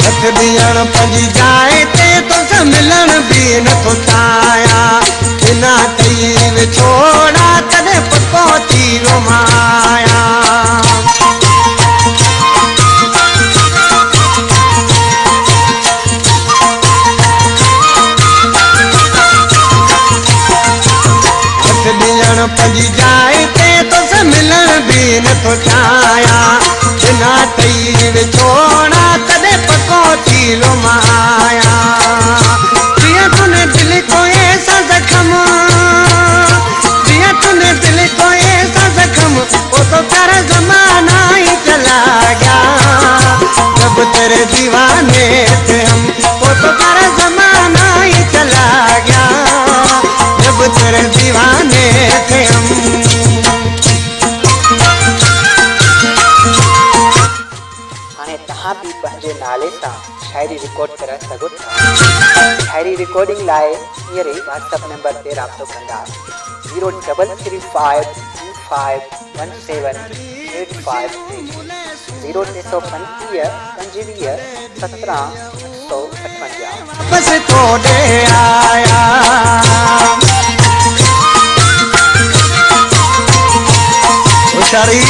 हथ ॾियण पंहिंजी जाइ ते तोसां मिलण बि नथो चाहियां बिना कई विछोड़ा तॾहिं पको थी रोमाया हथ ॾियण पंहिंजी जाइ ते तोसां मिलण बि नथो चाहियां बिना कई विछोड़ा तॾहिं पको थी रोमाया जिया तूने दिल को ऐसा जख्म जिया तूने दिल को ऐसा जख्म वो तो तेरा जमाना ही चला गया जब तेरे दीवाने थे हम वो तो तेरा जमाना ही चला गया जब तेरे दीवाने थे हम तहां भी पंहिंजे नाले सां शायरी रिकॉर्ड करे सघो था। शायरी रिकॉर्डिंग लाइ हींअर ई व्हाट्सएप नंबर ते राब्तो कंदा 0355 बस तोड़े आया होशियारी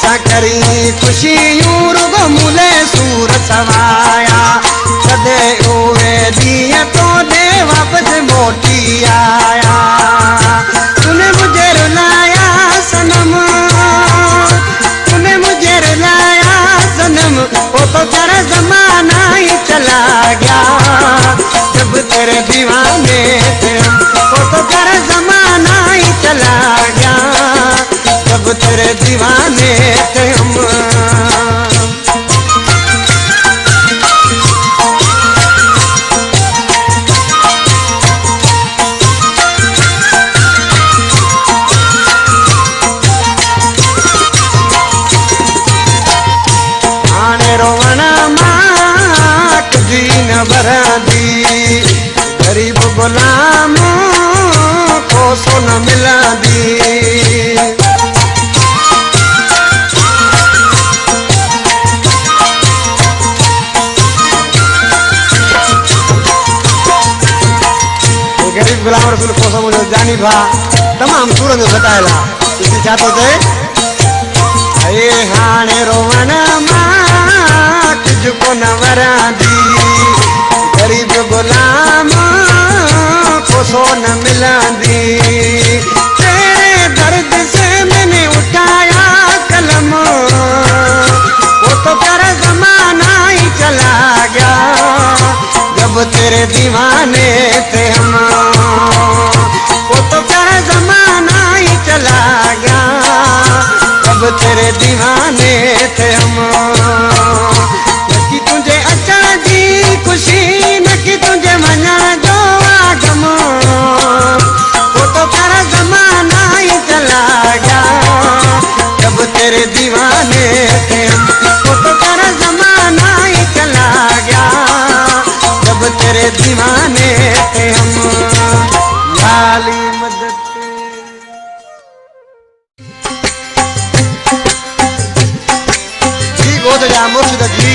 सा करी खुशी रुगो मुले सूर सवाया कदे उवे दिया तो दे वापस मोटी आया तूने मुझे रुलाया सनम तूने मुझे रुलाया सनम वो तो तेरा जमाना ही चला गया जब तेरे दीवाने थे वो तो तेरा जमाना ही चला गया जब तेरे दीवाने थे हम आने रोवना माँ तुझी न बरादी गरीब गुलाम को सोन मिला दी गरीब गुलाम रसूल को मुझे जानी भा तमाम सूरत में बताएला इसी चाहते थे अये हाने रोवना माँ तुझको न वरा दी गरीब गुलाम को सोन मिला दी तेरे दर्द से मैंने उठाया कलम वो तो तेरा जमाना ही चला गया जब तेरे दीवाने थे हम वो तो तेरा जमाना ही चला गया जब तेरे दीवाने थे हम न कि तुझे अचण जी खुशी न कि तुझे मना जो आगम वो तो तेरा जमाना ही चला गया जब तेरे दीवाने थे हम वो तो तेरा जमाना ही चला गया जब तेरे दीवाने थे हम लाली मदद ठीक हो तो जा मुर्शिद जी